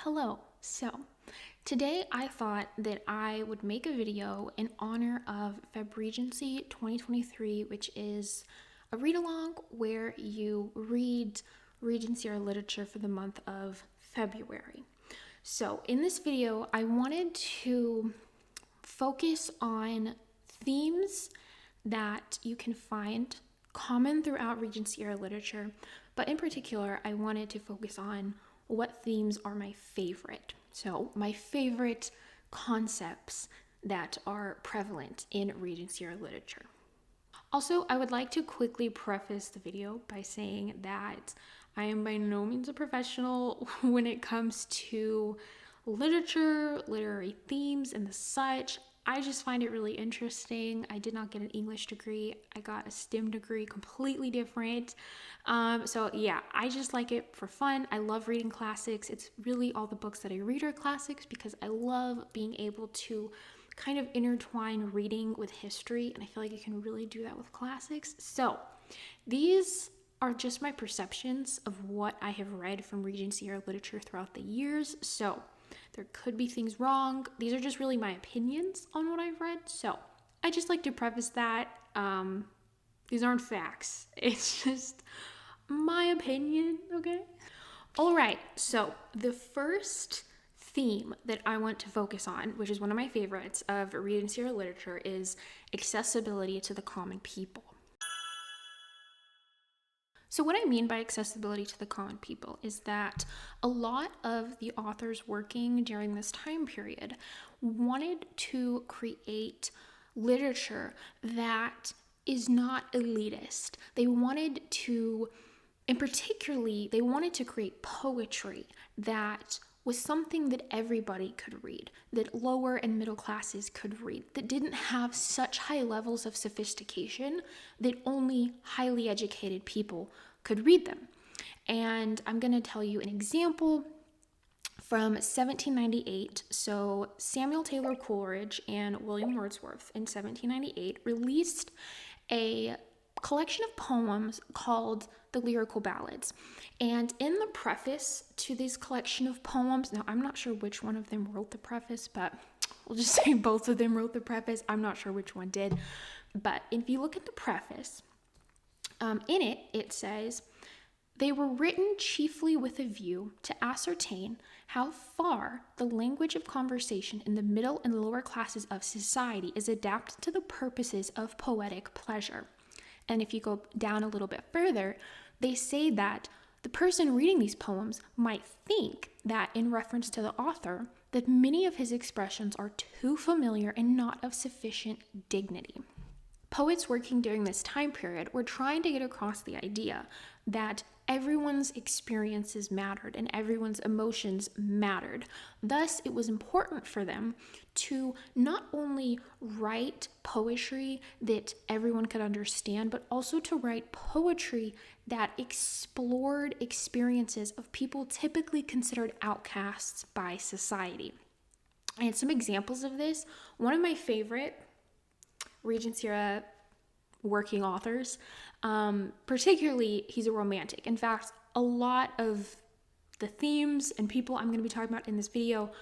Hello. So, today I thought that I would make a video in honor of Febregency2023, which is a read-along where you read Regency or literature for the month of February. So, in this video, I wanted to focus on themes that you can find common throughout Regency era literature, but in particular, I wanted to focus on what themes are my favorite. So, my favorite concepts that are prevalent in Regency era literature. Also, I would like to quickly preface the video by saying that I am by no means a professional when it comes to literature, literary themes, and the such. I just find it really interesting. I did not get an English degree. I got a STEM degree, completely different. So yeah, I just like it for fun. I love reading classics. It's really all the books that I read are classics because I love being able to kind of intertwine reading with history, and I feel like you can really do that with classics. So these are just my perceptions of what I have read from Regency era literature throughout the years. So there could be things wrong. These are just really my opinions on what I've read. So I just like to preface that. These aren't facts. It's just my opinion, okay? All right, so the first theme that I want to focus on, which is one of my favorites of Regency era literature, is accessibility to the common people. So what I mean by accessibility to the common people is that a lot of the authors working during this time period wanted to create literature that is not elitist. They wanted to, and particularly, they wanted to create poetry that was something that everybody could read, that lower and middle classes could read, that didn't have such high levels of sophistication that only highly educated people could read them. And I'm going to tell you an example from 1798. So Samuel Taylor Coleridge and William Wordsworth in 1798 released a collection of poems called the Lyrical Ballads. And in the preface to this collection of poems, now I'm not sure which one of them wrote the preface, but we'll just say both of them wrote the preface. I'm not sure which one did. But if you look at the preface, in it, it says, "They were written chiefly with a view to ascertain how far the language of conversation in the middle and lower classes of society is adapted to the purposes of poetic pleasure." And if you go down a little bit further, they say that the person reading these poems might think that, in reference to the author, that many of his expressions are too familiar and not of sufficient dignity. Poets working during this time period were trying to get across the idea that everyone's experiences mattered and everyone's emotions mattered. Thus, it was important for them to not only write poetry that everyone could understand, but also to write poetry that explored experiences of people typically considered outcasts by society. And some examples of this, one of my favorite Regency era working authors, particularly he's a romantic. In fact, a lot of the themes and people I'm going to be talking about in this video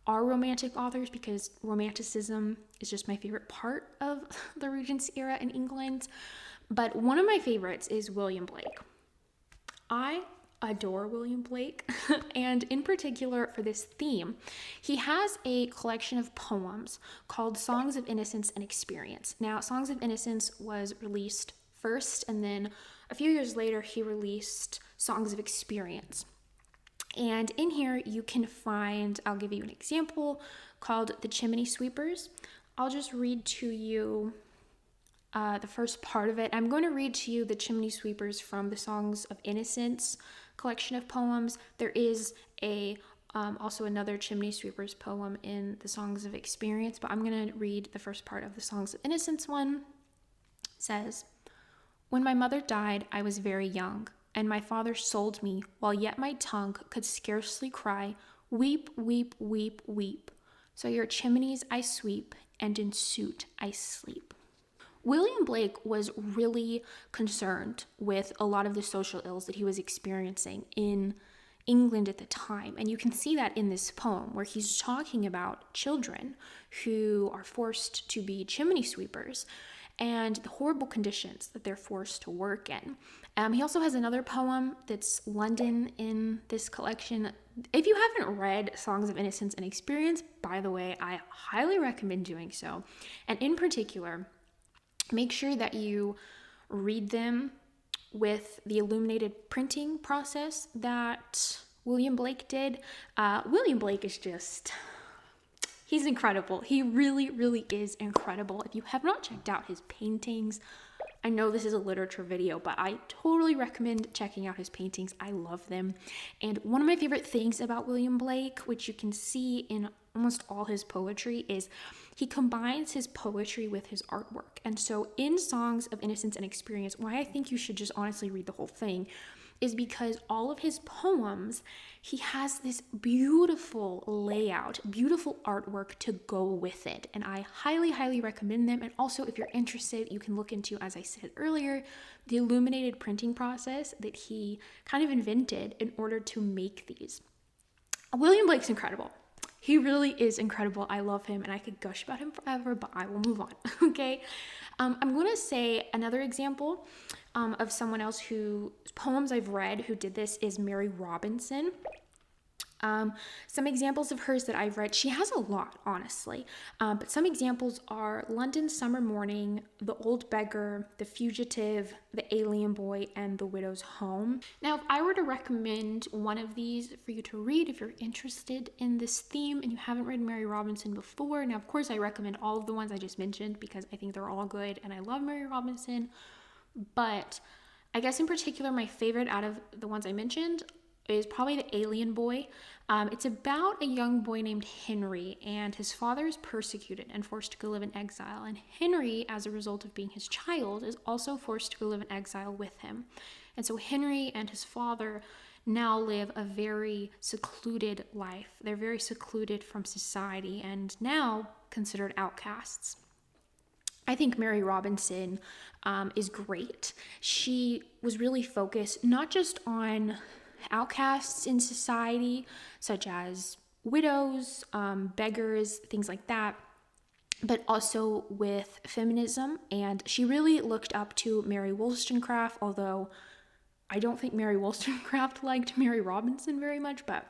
are romantic authors because romanticism is just my favorite part of the Regency era in England. But one of my favorites is William Blake. I adore William Blake, and in particular for this theme, he has a collection of poems called Songs of Innocence and Experience. Now, Songs of Innocence was released first, and then a few years later, he released Songs of Experience. And in here, you can find, I'll give you an example called The Chimney Sweepers. I'll just read to you the first part of it. I'm going to read to you The Chimney Sweepers from the Songs of Innocence collection of poems. There is also another Chimney Sweepers poem in the Songs of Experience, but I'm going to read the first part of the Songs of Innocence one. It says, "When my mother died, I was very young, and my father sold me while yet my tongue could scarcely cry, 'Weep, weep, weep, weep. So your chimneys I sweep, and in soot I sleep.'" William Blake was really concerned with a lot of the social ills that he was experiencing in England at the time. And you can see that in this poem where he's talking about children who are forced to be chimney sweepers and the horrible conditions that they're forced to work in. He also has another poem that's London in this collection. If you haven't read Songs of Innocence and Experience, by the way, I highly recommend doing so. And in particular, make sure that you read them with the illuminated printing process that William Blake did. William Blake is just... he's incredible. He really, really is incredible. If you have not checked out his paintings, I know this is a literature video, but I totally recommend checking out his paintings. I love them. And one of my favorite things about William Blake, which you can see in almost all his poetry, is he combines his poetry with his artwork. And so in Songs of Innocence and Experience, why I think you should just honestly read the whole thing is because all of his poems, he has this beautiful layout, beautiful artwork to go with it. And I highly, highly recommend them. And also, if you're interested, you can look into, as I said earlier, the illuminated printing process that he kind of invented in order to make these. William Blake's incredible. He really is incredible. I love him and I could gush about him forever, but I will move on, okay? I'm going to say another example of someone else whose poems I've read who did this is Mary Robinson. Some examples of hers that I've read, she has a lot, honestly, but some examples are London Summer Morning, The Old Beggar, The Fugitive, The Alien Boy, and The Widow's Home. Now, if I were to recommend one of these for you to read, if you're interested in this theme and you haven't read Mary Robinson before, now, of course, I recommend all of the ones I just mentioned because I think they're all good and I love Mary Robinson, but I guess in particular, my favorite out of the ones I mentioned is probably The Alien Boy. It's about a young boy named Henry, and his father is persecuted and forced to go live in exile. And Henry, as a result of being his child, is also forced to go live in exile with him. And so Henry and his father now live a very secluded life. They're very secluded from society and now considered outcasts. I think Mary Robinson is great. She was really focused not just on outcasts in society, such as widows, beggars, things like that, but also with feminism. And she really looked up to Mary Wollstonecraft, although I don't think Mary Wollstonecraft liked Mary Robinson very much, but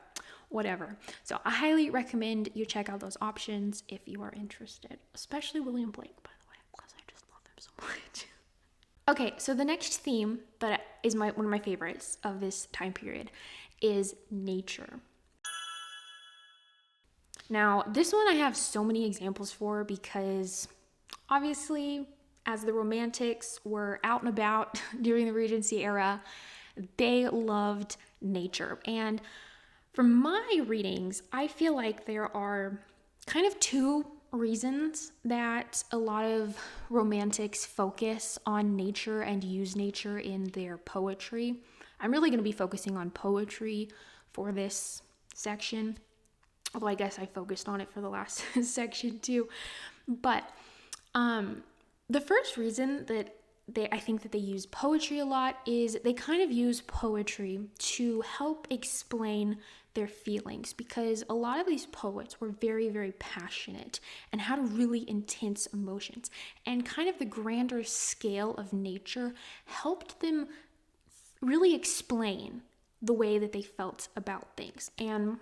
whatever. So I highly recommend you check out those options if you are interested, especially William Blake, by the way, because I just love him so much. Okay, so the next theme that is one of my favorites of this time period is nature. Now, this one I have so many examples for because obviously, as the Romantics were out and about during the Regency era, they loved nature. And from my readings, I feel like there are kind of two reasons that a lot of romantics focus on nature and use nature in their poetry. I'm really going to be focusing on poetry for this section, although I guess I focused on it for the last section too. But the first reason that I think that they use poetry a lot is they kind of use poetry to help explain their feelings, because a lot of these poets were very, very passionate and had really intense emotions, and kind of the grander scale of nature helped them really explain the way that they felt about things. And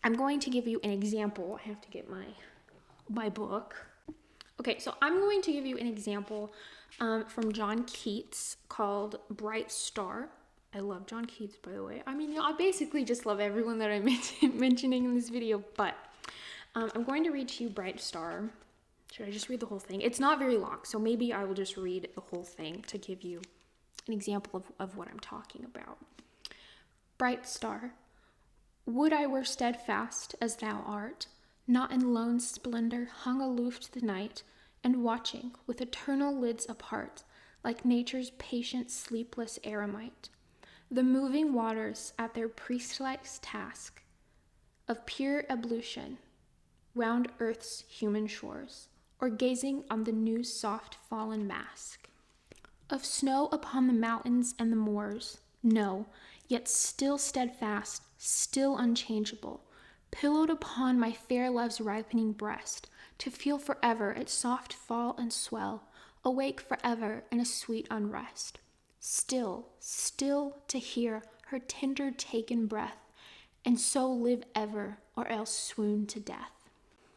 I'm going to give you an example. I have to get my book. Okay, so I'm going to give you an example from John Keats called Bright Star. I love John Keats, by the way. I mean, I basically just love everyone that I'm mentioning in this video, but I'm going to read to you Bright Star. Should I just read the whole thing? It's not very long, so maybe I will just read the whole thing to give you an example of what I'm talking about. Bright Star, would I were steadfast as thou art, not in lone splendor hung aloof to the night, and watching with eternal lids apart, like nature's patient sleepless eremite, the moving waters at their priest-like task of pure ablution round earth's human shores, or gazing on the new soft fallen mask of snow upon the mountains and the moors. No, yet still steadfast, still unchangeable, pillowed upon my fair love's ripening breast, to feel forever its soft fall and swell, awake forever in a sweet unrest. Still, still to hear her tender taken breath, and so live ever, or else swoon to death.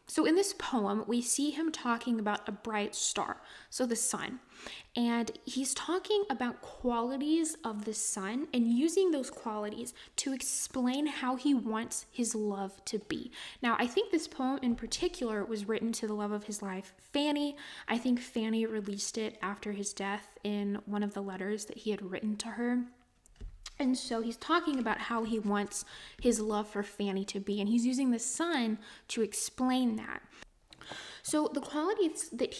So in this poem, we see him talking about a bright star, so the sun. And he's talking about qualities of the sun and using those qualities to explain how he wants his love to be. Now, I think this poem in particular was written to the love of his life, Fanny. I think Fanny released it after his death in one of the letters that he had written to her. And so he's talking about how he wants his love for Fanny to be, and he's using the sun to explain that. So the qualities that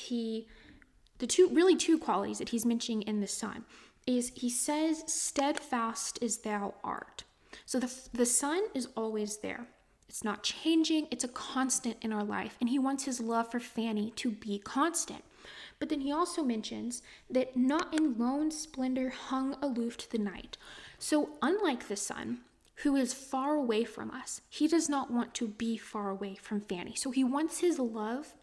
two qualities that he's mentioning in the sun is he says, steadfast as thou art. So the sun is always there. It's not changing. It's a constant in our life, and he wants his love for Fanny to be constant. But then he also mentions that not in lone splendor hung aloof to the night. So unlike the sun, who is far away from us, he does not want to be far away from Fanny. So he wants his love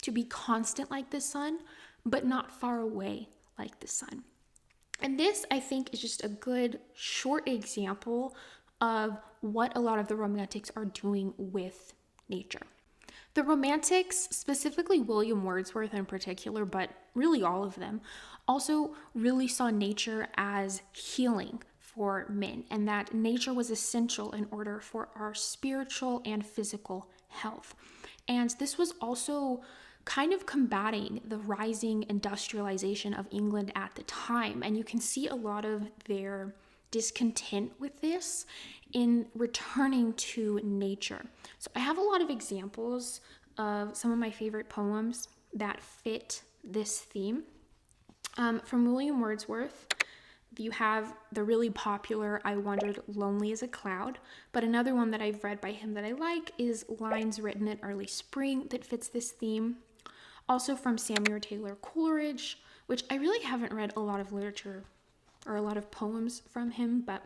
to be constant like the sun, but not far away like the sun. And this, I think, is just a good short example of what a lot of the romantics are doing with nature. The romantics, specifically William Wordsworth in particular, but really all of them, also really saw nature as healing for men, and that nature was essential in order for our spiritual and physical health. And this was also kind of combating the rising industrialization of England at the time, and you can see a lot of their discontent with this in returning to nature. So I have a lot of examples of some of my favorite poems that fit this theme. From William Wordsworth, you have the really popular I Wandered Lonely as a Cloud, but another one that I've read by him that I like is Lines Written in Early Spring that fits this theme. Also from Samuel Taylor Coleridge, which I really haven't read a lot of literature or a lot of poems from him, but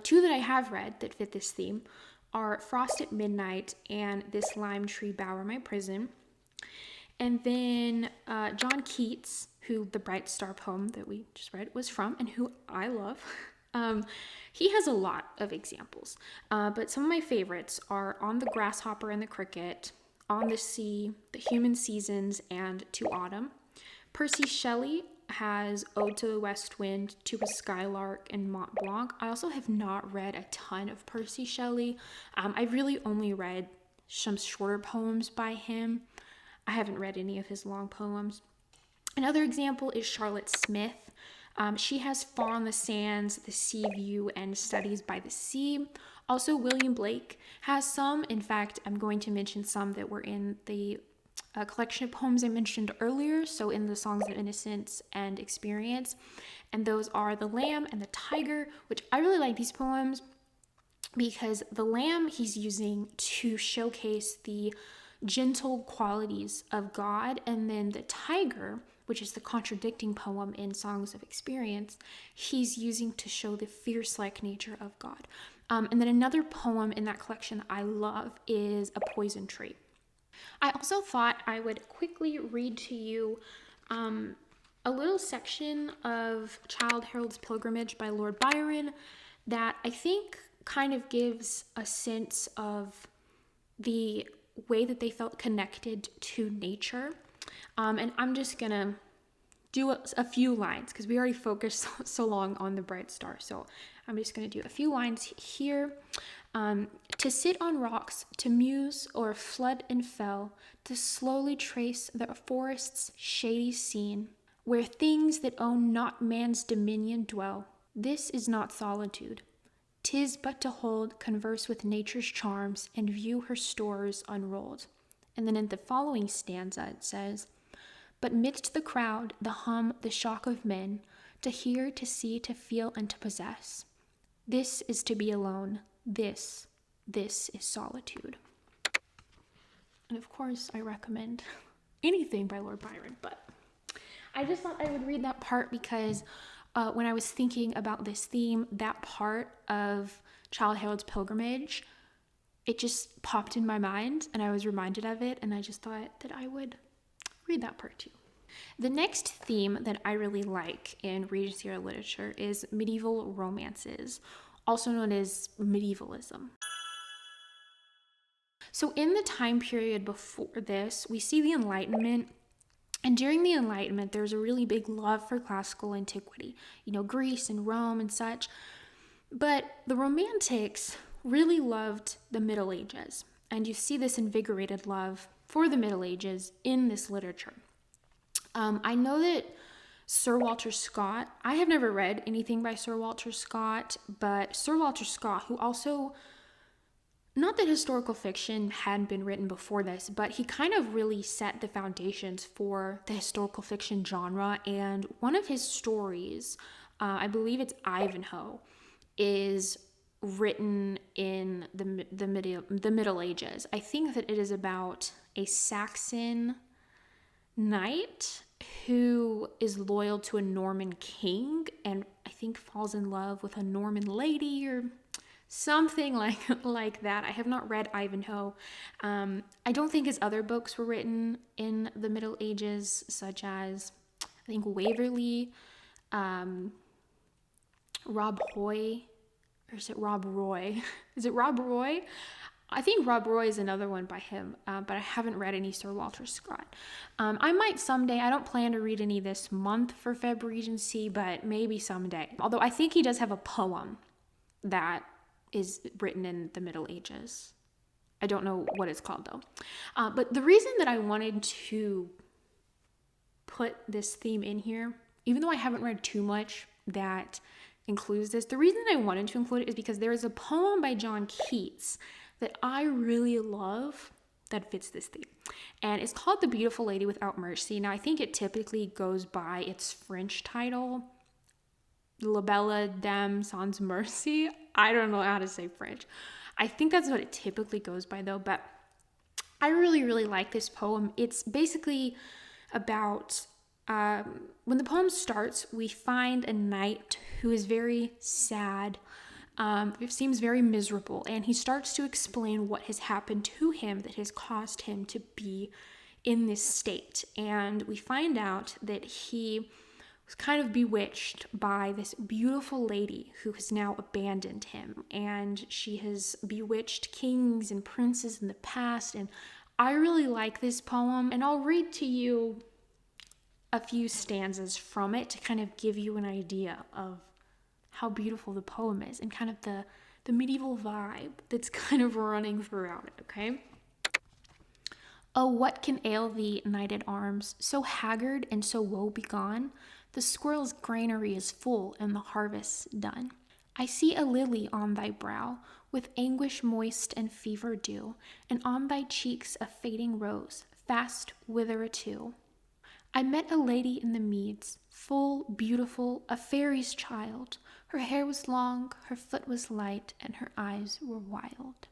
two that I have read that fit this theme are Frost at Midnight and This Lime Tree Bower My Prison. And then John Keats, who the Bright Star poem that we just read was from, and who I love. He has a lot of examples, but some of my favorites are On the Grasshopper and the Cricket, On the Sea, The Human Seasons, and To Autumn. Percy Shelley has Ode to the West Wind, To a Skylark, and Mont Blanc. I also have not read a ton of Percy Shelley. I've really only read some shorter poems by him. I haven't read any of his long poems. Another example is Charlotte Smith. She has Far on the Sands, The Sea View, and Studies by the Sea. Also, William Blake has some. In fact, I'm going to mention some that were in the collection of poems I mentioned earlier, so in the Songs of Innocence and Experience, and those are The Lamb and the Tiger, which I really like these poems because the lamb he's using to showcase the gentle qualities of God, and then the tiger, which is the contradicting poem in Songs of Experience, he's using to show the fierce-like nature of God. And then another poem in that collection I love is A Poison Tree. I also thought I would quickly read to you a little section of Childe Harold's Pilgrimage by Lord Byron that I think kind of gives a sense of the way that they felt connected to nature. And I'm just going to do a few lines because we already focused so long on the bright star. So I'm just going to do a few lines here. To sit on rocks, to muse o'er flood and fell, to slowly trace the forest's shady scene, where things that own not man's dominion dwell. This is not solitude. 'Tis but to hold converse with nature's charms and view her stores unrolled. And then in the following stanza it says, but midst the crowd, the hum, the shock of men, to hear, to see, to feel, and to possess. This is to be alone. This is solitude. And of course, I recommend anything by Lord Byron, but I just thought I would read that part because when I was thinking about this theme, that part of Childe Harold's pilgrimage, it just popped in my mind and I was reminded of it, and I just thought that I would read that part too. The next theme that I really like in Regency era literature is medieval romances, also known as medievalism. So in the time period before this, we see the Enlightenment. And during the Enlightenment, there's a really big love for classical antiquity, Greece and Rome and such. But the Romantics really loved the Middle Ages. And you see this invigorated love for the Middle Ages in this literature. I know that Sir Walter Scott, I have never read anything by Sir Walter Scott, but Sir Walter Scott, who also, not that historical fiction had been written before this, but he kind of really set the foundations for the historical fiction genre. And one of his stories, I believe it's Ivanhoe, is written in the Middle Ages. I think that it is about a Saxon knight who is loyal to a Norman king and I think falls in love with a Norman lady or something like that. I have not read Ivanhoe. I don't think his other books were written in the Middle Ages, such as I think Waverley, Rob Hoy, or is it Rob Roy? Is it Rob Roy? I think Rob Roy is another one by him, but I haven't read any Sir Walter Scott. I might someday. I don't plan to read any this month for Febregency, but maybe someday. Although I think he does have a poem that is written in the Middle Ages. I don't know what it's called though. But the reason that I wanted to put this theme in here, even though I haven't read too much that includes this, the reason I wanted to include it is because there is a poem by John Keats that I really love that fits this theme. And it's called The Beautiful Lady Without Mercy. Now, I think it typically goes by its French title, La Belle Dame Sans Mercy. I don't know how to say French. I think that's what it typically goes by though, but I really, really like this poem. It's basically about, when the poem starts, we find a knight who is very sad. It seems very miserable, and he starts to explain what has happened to him that has caused him to be in this state. And we find out that he was kind of bewitched by this beautiful lady who has now abandoned him, and she has bewitched kings and princes in the past. And I really like this poem, and I'll read to you a few stanzas from it to kind of give you an idea of how beautiful the poem is and kind of the medieval vibe that's kind of running throughout it, okay? Oh, what can ail thee, knight at arms, so haggard and so woe begone? The squirrel's granary is full and the harvest's done. I see a lily on thy brow, with anguish moist and fever dew, and on thy cheeks a fading rose, fast wither too. I met a lady in the meads, full, beautiful, a fairy's child. Her hair was long, her foot was light, and her eyes were wild.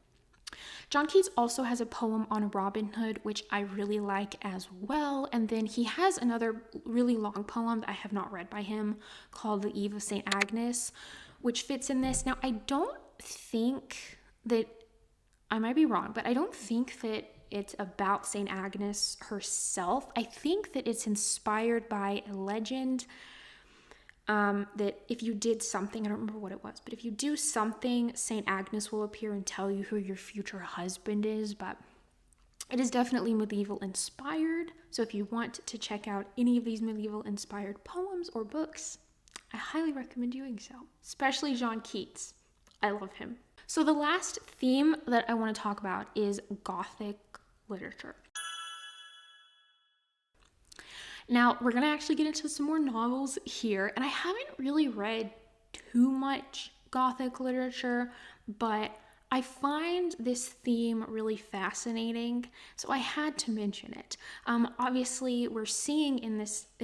John Keats also has a poem on Robin Hood, which I really like as well. And then he has another really long poem that I have not read by him called The Eve of St. Agnes, which fits in this. Now, I don't think that, I might be wrong, but I don't think that it's about St. Agnes herself. I think that it's inspired by a legend that if you did something, I don't remember what it was, but if you do something, St. Agnes will appear and tell you who your future husband is. But it is definitely medieval inspired. So if you want to check out any of these medieval inspired poems or books, I highly recommend doing so, especially John Keats. I love him. So the last theme that I want to talk about is Gothic literature. Now, we're going to actually get into some more novels here, and I haven't really read too much Gothic literature, but I find this theme really fascinating, so I had to mention it. Obviously, we're seeing in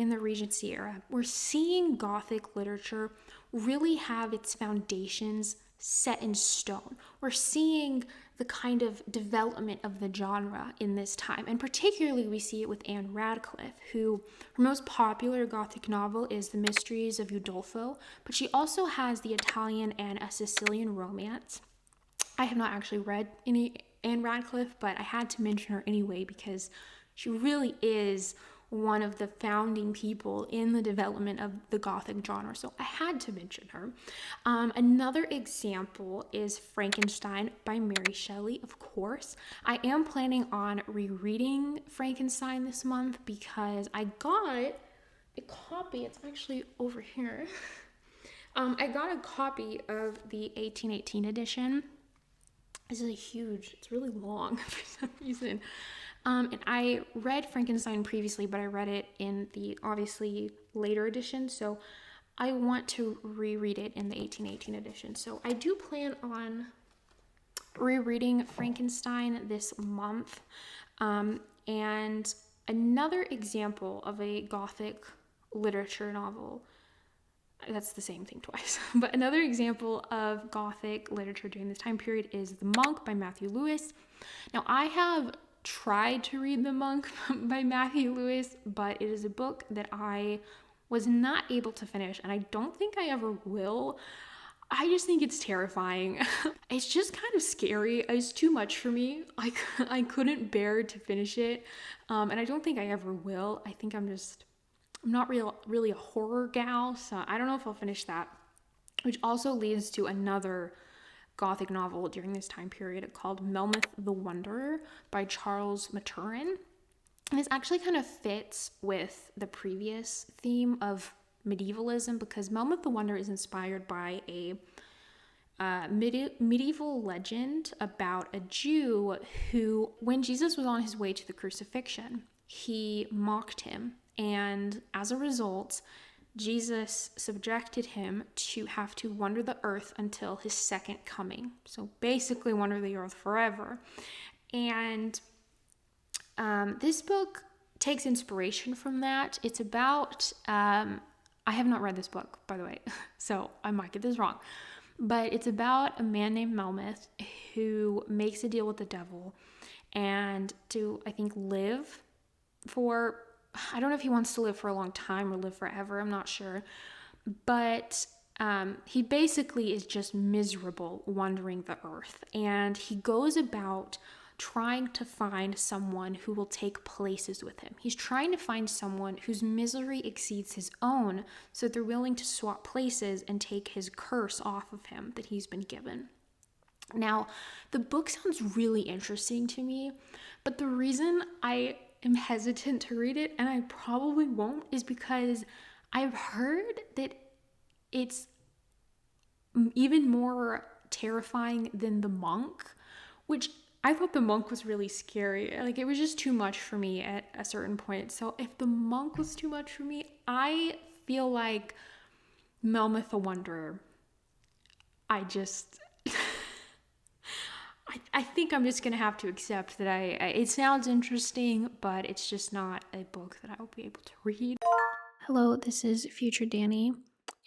the Regency era, we're seeing Gothic literature really have its foundations set in stone. We're seeing the kind of development of the genre in this time. And particularly we see it with Anne Radcliffe, who her most popular Gothic novel is The Mysteries of Udolpho, but she also has the Italian and a Sicilian romance. I have not actually read any Anne Radcliffe, but I had to mention her anyway because she really is one of the founding people in the development of the Gothic genre, so I had to mention her. Another example is Frankenstein by Mary Shelley, of course. I am planning on rereading Frankenstein this month because I got a copy. It's actually over here. I got a copy of the 1818 edition. This is it's really long for some reason. And I read Frankenstein previously, but I read it in the obviously later edition. So I want to reread it in the 1818 edition. So I do plan on rereading Frankenstein this month. And another example of a Gothic literature novel, that's the same thing twice, but another example of Gothic literature during this time period is The Monk by Matthew Lewis. Now, I have tried to read The Monk by Matthew Lewis, but it is a book that I was not able to finish, and I don't think I ever will. I just think it's terrifying. It's just kind of scary. It's too much for me. I couldn't bear to finish it, and I don't think I ever will. I think I'm not really a horror gal, so I don't know if I'll finish that. Which also leads to another Gothic novel during this time period called Melmoth the Wanderer by Charles Maturin. And this actually kind of fits with the previous theme of medievalism because Melmoth the Wanderer is inspired by a medieval legend about a Jew who, when Jesus was on his way to the crucifixion, he mocked him. And as a result, Jesus subjected him to have to wander the earth until his second coming. So basically wander the earth forever. And this book takes inspiration from that. It's about, I have not read this book, by the way, so I might get this wrong. But it's about a man named Melmoth who makes a deal with the devil and to, I think, live for, I don't know if he wants to live for a long time or live forever, I'm not sure. But he basically is just miserable wandering the earth. And he goes about trying to find someone who will take places with him. He's trying to find someone whose misery exceeds his own, so they're willing to swap places and take his curse off of him that he's been given. Now, the book sounds really interesting to me, but the reason I am hesitant to read it, and I probably won't, is because I've heard that it's even more terrifying than The Monk, which I thought The Monk was really scary. Like, it was just too much for me at a certain point. So if The Monk was too much for me, I feel like Melmoth the Wanderer, I think I'm just going to have to accept that it sounds interesting, but it's just not a book that I will be able to read. Hello, this is Future Danny,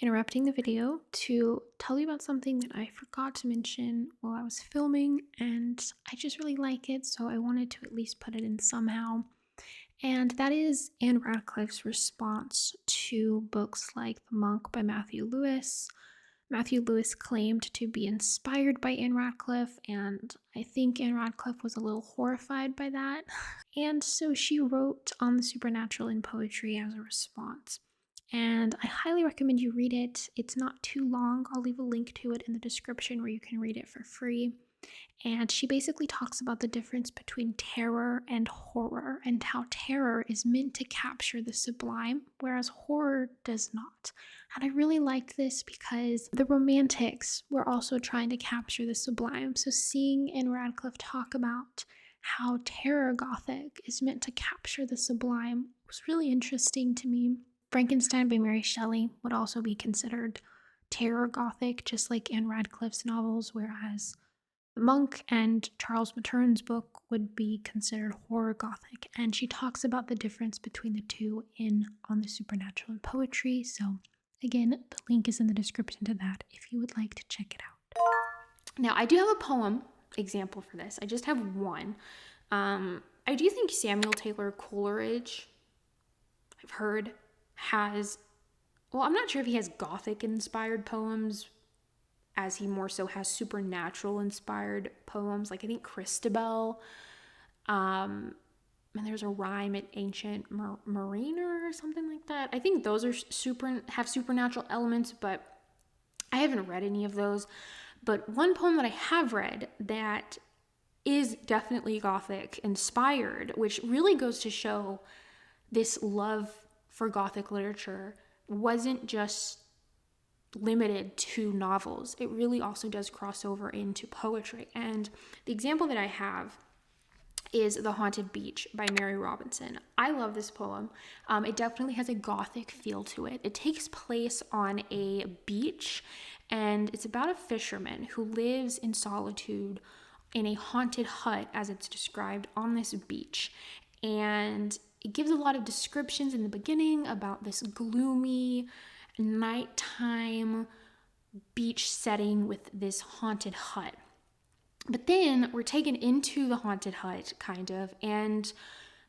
interrupting the video to tell you about something that I forgot to mention while I was filming, and I just really like it, so I wanted to at least put it in somehow. And that is Anne Radcliffe's response to books like The Monk by Matthew Lewis. Matthew Lewis claimed to be inspired by Anne Radcliffe, and I think Anne Radcliffe was a little horrified by that. And so she wrote on the supernatural in poetry as a response. And I highly recommend you read it. It's not too long. I'll leave a link to it in the description where you can read it for free. And she basically talks about the difference between terror and horror, and how terror is meant to capture the sublime, whereas horror does not. And I really liked this because the Romantics were also trying to capture the sublime. So seeing Anne Radcliffe talk about how terror Gothic is meant to capture the sublime was really interesting to me. Frankenstein by Mary Shelley would also be considered terror Gothic, just like Anne Radcliffe's novels, whereas The Monk and Charles Maturin's book would be considered horror Gothic. And she talks about the difference between the two On the Supernatural in Poetry. So again, the link is in the description to that if you would like to check it out. Now, I do have a poem example for this. I just have one. I do think Samuel Taylor Coleridge, I've heard, has, well, I'm not sure if he has Gothic inspired poems as he more so has supernatural inspired poems. Like I think Christabel, and there's a rhyme at Ancient Mariner or something like that. I think those are have supernatural elements, but I haven't read any of those. But one poem that I have read that is definitely Gothic inspired, which really goes to show this love for Gothic literature wasn't just limited to novels. It really also does cross over into poetry. And the example that I have is The Haunted Beach by Mary Robinson. I love this poem. It definitely has a Gothic feel to it. It takes place on a beach, and it's about a fisherman who lives in solitude in a haunted hut, as it's described, on this beach. And it gives a lot of descriptions in the beginning about this gloomy nighttime beach setting with this haunted hut. But then we're taken into the haunted hut, kind of, and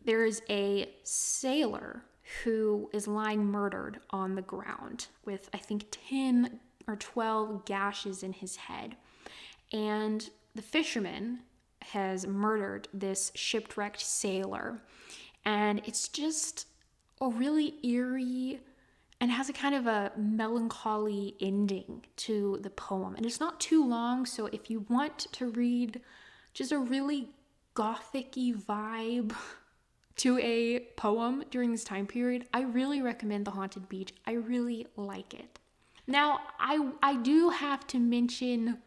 there's a sailor who is lying murdered on the ground with, I think, 10 or 12 gashes in his head. And the fisherman has murdered this shipwrecked sailor. And it's just a really eerie and has a kind of a melancholy ending to the poem. And it's not too long, so if you want to read just a really Gothic-y vibe to a poem during this time period, I really recommend The Haunted Beach. I really like it. Now, I do have to mention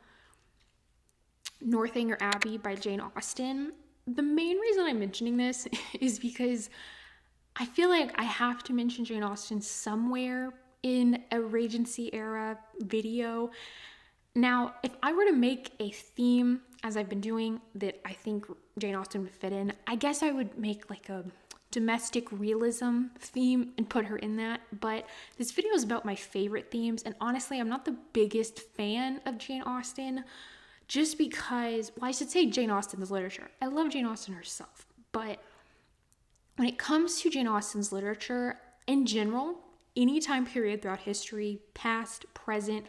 Northanger Abbey by Jane Austen. The main reason I'm mentioning this is because I feel like I have to mention Jane Austen somewhere in a Regency era video. Now, if I were to make a theme, as I've been doing, that I think Jane Austen would fit in, I guess I would make like a domestic realism theme and put her in that. But this video is about my favorite themes, and honestly, I'm not the biggest fan of Jane Austen, just because, well, I should say Jane Austen's literature. I love Jane Austen herself, but when it comes to Jane Austen's literature in general, any time period throughout history, past, present,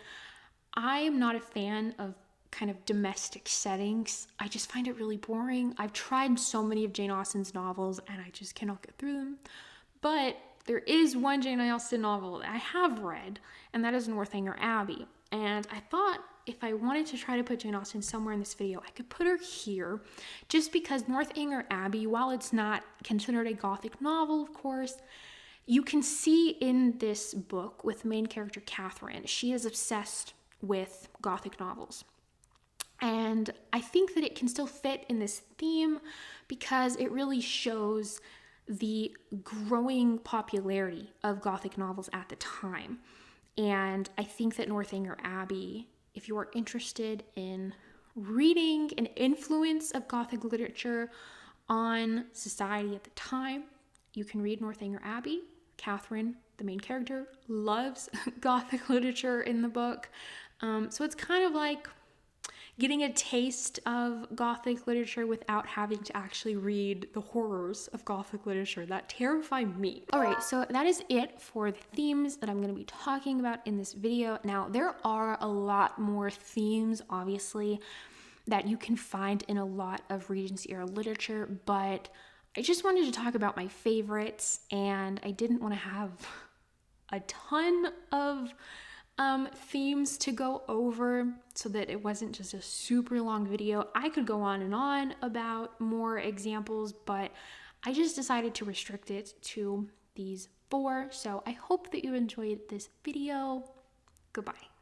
I am not a fan of kind of domestic settings. I just find it really boring. I've tried so many of Jane Austen's novels and I just cannot get through them. But there is one Jane Austen novel that I have read, and that is Northanger Abbey. And I thought if I wanted to try to put Jane Austen somewhere in this video, I could put her here, just because Northanger Abbey, while it's not considered a Gothic novel, of course, you can see in this book with main character Catherine, she is obsessed with Gothic novels. And I think that it can still fit in this theme because it really shows the growing popularity of Gothic novels at the time. And I think that Northanger Abbey, if you are interested in reading an influence of Gothic literature on society at the time, you can read Northanger Abbey. Catherine, the main character, loves Gothic literature in the book. So it's kind of like getting a taste of Gothic literature without having to actually read the horrors of Gothic literature that terrify me. All right, so that is it for the themes that I'm going to be talking about in this video. Now, there are a lot more themes, obviously, that you can find in a lot of Regency era literature, but I just wanted to talk about my favorites, and I didn't want to have a ton of themes to go over so that it wasn't just a super long video. I could go on and on about more examples, but I just decided to restrict it to these 4. So I hope that you enjoyed this video. Goodbye.